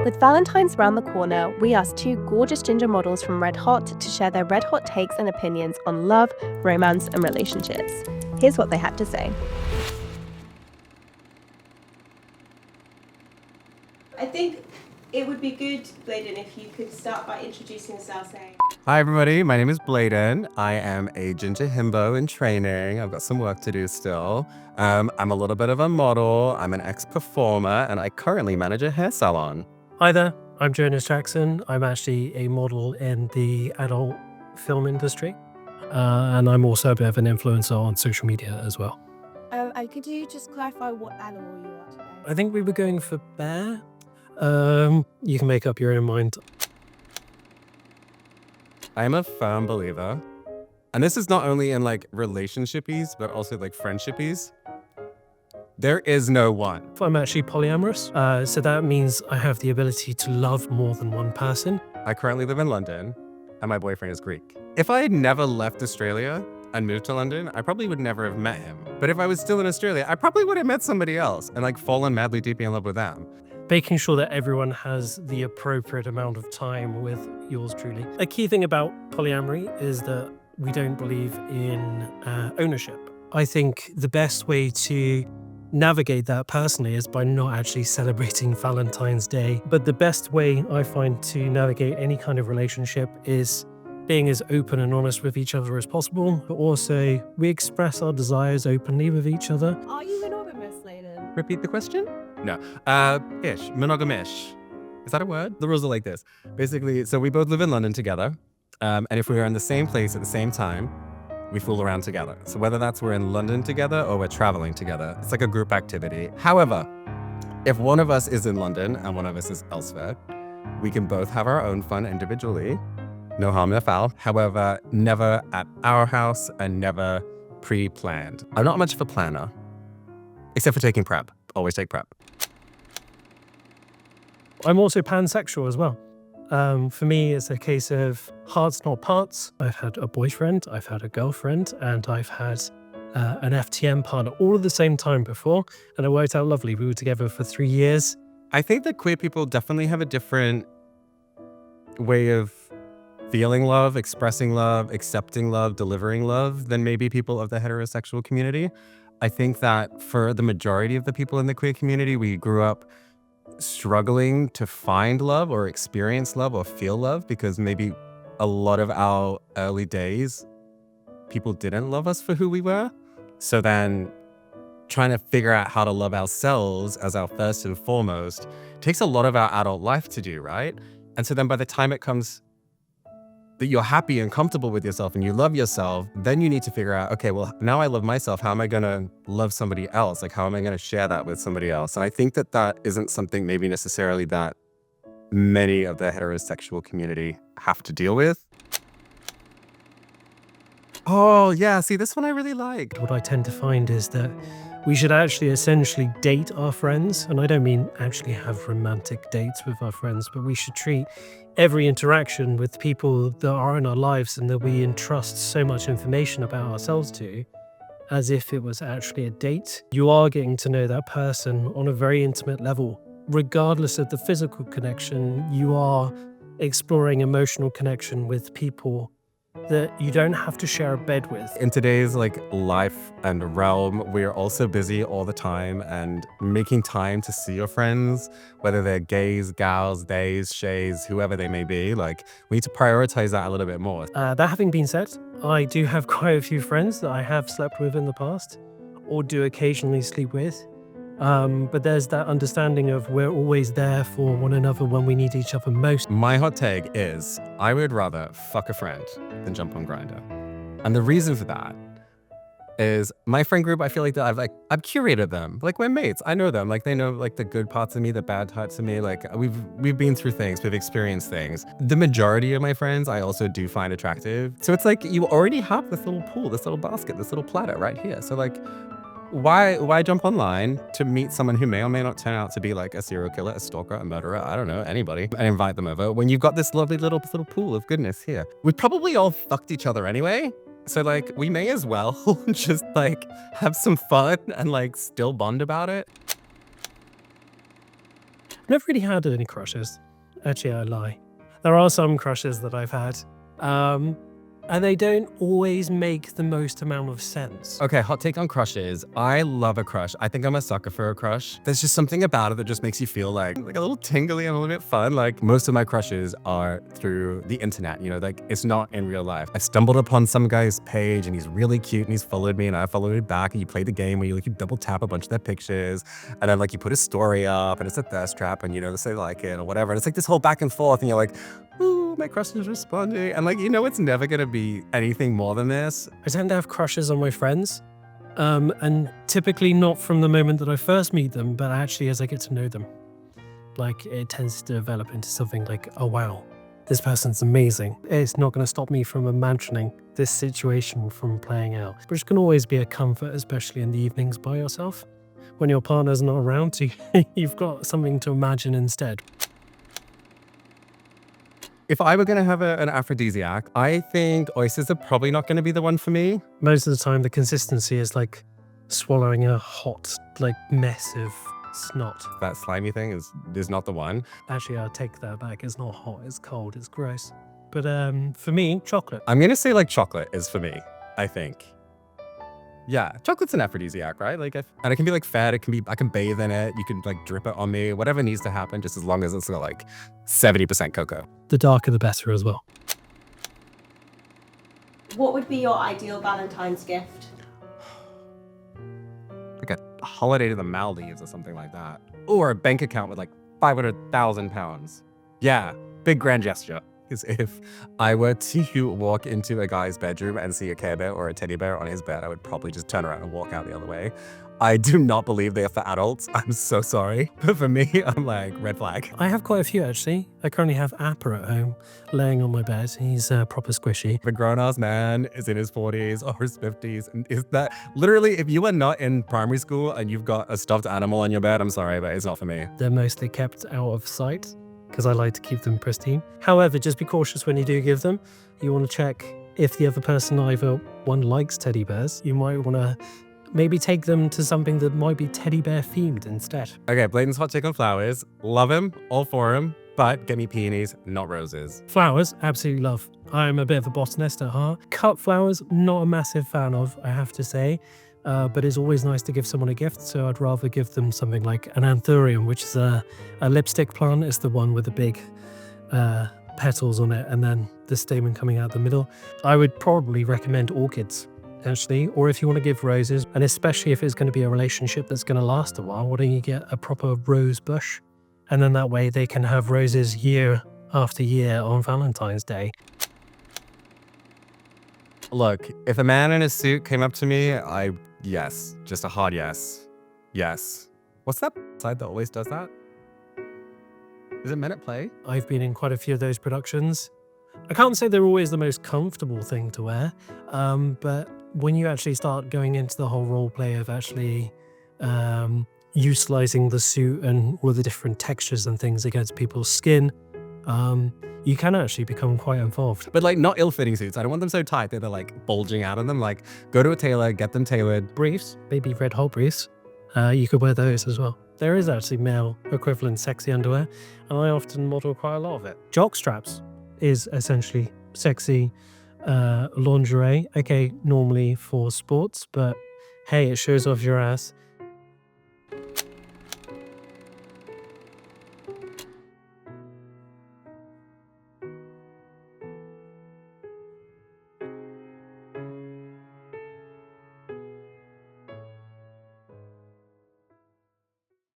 With Valentine's round the corner, we asked two gorgeous ginger models from Red Hot to share their red hot takes and opinions on love, romance, and relationships. Here's what they had to say. I think it would be good, Bladen, if you could start by introducing yourself, saying... Hi everybody, my name is Bladen. I am a ginger himbo in training. I've got some work to do still. I'm a little bit of a model, I'm an ex-performer, and I currently manage a hair salon. Hi there, I'm Jonas Jackson. I'm actually a model in the adult film industry. And I'm also a bit of an influencer on social media as well. Could you just clarify what animal you are today? I think we were going for bear. You can make up your own mind. I'm a firm believer, and this is not only in like relationshipies, but also like friendshipies. There is no one. I'm actually polyamorous, so that means I have the ability to love more than one person. I currently live in London, and my boyfriend is Greek. If I had never left Australia and moved to London, I probably would never have met him. But if I was still in Australia, I probably would have met somebody else and like fallen madly deeply in love with them. Making sure that everyone has the appropriate amount of time with yours truly. A key thing about polyamory is that we don't believe in ownership. I think the best way to navigate that personally is by not actually celebrating Valentine's Day. But the best way I find to navigate any kind of relationship is being as open and honest with each other as possible, but also we express our desires openly with each other. Are you monogamous, Bladen? Repeat the question? No. Ish. Monogamish. Is that a word? The rules are like this. Basically, so we both live in London together. And if we are in the same place at the same time, we fool around together. So whether that's we're in London together or we're traveling together, it's like a group activity. However, if one of us is in London and one of us is elsewhere, we can both have our own fun individually. No harm, no foul. However, never at our house and never pre-planned. I'm not much of a planner, except for taking prep. Always take prep. I'm also pansexual as well. For me, it's a case of hearts, not parts. I've had a boyfriend, I've had a girlfriend, and I've had an FTM partner all at the same time before, and it worked out lovely. We were together for 3 years. I think that queer people definitely have a different way of feeling love, expressing love, accepting love, delivering love than maybe people of the heterosexual community. I think that for the majority of the people in the queer community, we grew up struggling to find love or experience love or feel love because maybe a lot of our early days, people didn't love us for who we were. So then trying to figure out how to love ourselves as our first and foremost takes a lot of our adult life to do, right? And so then by the time it comes that you're happy and comfortable with yourself and you love yourself, then you need to figure out, okay, well, now I love myself. How am I going to love somebody else? Like, how am I going to share that with somebody else? And I think that that isn't something maybe necessarily that many of the heterosexual community have to deal with. Oh, yeah. See, this one I really like. What I tend to find is that we should actually essentially date our friends. And I don't mean actually have romantic dates with our friends, but we should treat every interaction with people that are in our lives and that we entrust so much information about ourselves to as if it was actually a date. You are getting to know that person on a very intimate level. Regardless of the physical connection, you are exploring emotional connection with people that you don't have to share a bed with. In today's like life and realm, we're also busy all the time, and making time to see your friends, whether they're gays, gals, days, shays, whoever they may be, like we need to prioritize that a little bit more. That having been said, I do have quite a few friends that I have slept with in the past or do occasionally sleep with. But there's that understanding of we're always there for one another when we need each other most. My hot take is I would rather fuck a friend than jump on Grindr. And the reason for that is my friend group, I feel like that I've curated them. Like we're mates. I know them. Like they know like the good parts of me, the bad parts of me. Like we've been through things, we've experienced things. The majority of my friends I also do find attractive. So it's like you already have this little pool, this little basket, this little platter right here. So like why jump online to meet someone who may or may not turn out to be like a serial killer, a stalker, a murderer, I don't know, anybody, and invite them over when you've got this lovely little pool of goodness here? We probably all fucked each other anyway. So like we may as well just like have some fun and like still bond about it. I've never really had any crushes. Actually, I lie. There are some crushes that I've had. And they don't always make the most amount of sense. Okay, hot take on crushes. I love a crush. I think I'm a sucker for a crush. There's just something about it that just makes you feel like a little tingly and a little bit fun. Like most of my crushes are through the internet, you know, like it's not in real life. I stumbled upon some guy's page and he's really cute and he's followed me and I followed him back, and you play the game where you double tap a bunch of their pictures and then you put a story up and it's a thirst trap and they say like it or whatever. And it's this whole back and forth and you're like, ooh, my crush is responding. And it's never gonna be anything more than this. I tend to have crushes on my friends, and typically not from the moment that I first meet them, but actually as I get to know them. It tends to develop into something like, oh wow, this person's amazing. It's not going to stop me from imagining this situation from playing out, which can always be a comfort, especially in the evenings by yourself. When your partner's not around, you've got something to imagine instead. If I were going to have an aphrodisiac, I think oysters are probably not going to be the one for me. Most of the time, the consistency is like swallowing a hot, mess of snot. That slimy thing is not the one. Actually, I'll take that back. It's not hot, it's cold, it's gross. But for me, chocolate. I'm going to say chocolate is for me, I think. Yeah, chocolate's an aphrodisiac, right? And it can be fat, I can bathe in it, you can drip it on me, whatever needs to happen, just as long as it's got 70% cocoa. The darker the better as well. What would be your ideal Valentine's gift? A holiday to the Maldives or something like that. Or a bank account with 500,000 pounds. Yeah, big grand gesture. Is if I were to walk into a guy's bedroom and see a Care Bear or a teddy bear on his bed, I would probably just turn around and walk out the other way. I do not believe they are for adults. I'm so sorry. But for me, I'm red flag. I have quite a few, actually. I currently have Appa at home, laying on my bed. He's proper squishy. The grown-ass man is in his 40s or his 50s. And is that literally, if you are not in primary school and you've got a stuffed animal on your bed, I'm sorry, but it's not for me. They're mostly kept out of sight, because I like to keep them pristine. However, just be cautious when you do give them. You want to check if the other person either one likes teddy bears. You might want to maybe take them to something that might be teddy bear themed instead. Okay, Bladen's hot take on flowers. Love him, all for him, but get me peonies, not roses. Flowers, absolutely love. I'm a bit of a botanist at heart. Cut flowers, not a massive fan of, I have to say. But it's always nice to give someone a gift, so I'd rather give them something like an anthurium, which is a lipstick plant. It's the one with the big petals on it and then the stamen coming out the middle. I would probably recommend orchids, actually, or if you want to give roses, and especially if it's going to be a relationship that's going to last a while, why don't you get a proper rose bush? And then that way they can have roses year after year on Valentine's Day. Look, if a man in a suit came up to me, yes, just a hard yes. Yes. What's that side that always does that? Is it Men at Play? I've been in quite a few of those productions. I can't say they're always the most comfortable thing to wear, but when you actually start going into the whole role play of actually utilizing the suit and all the different textures and things against people's skin, you can actually become quite involved. But not ill-fitting suits. I don't want them so tight that they're bulging out of them. Go to a tailor, get them tailored. Briefs, maybe red hot briefs. You could wear those as well. There is actually male equivalent sexy underwear, and I often model quite a lot of it. Jock straps is essentially sexy lingerie. Okay, normally for sports, but hey, it shows off your ass.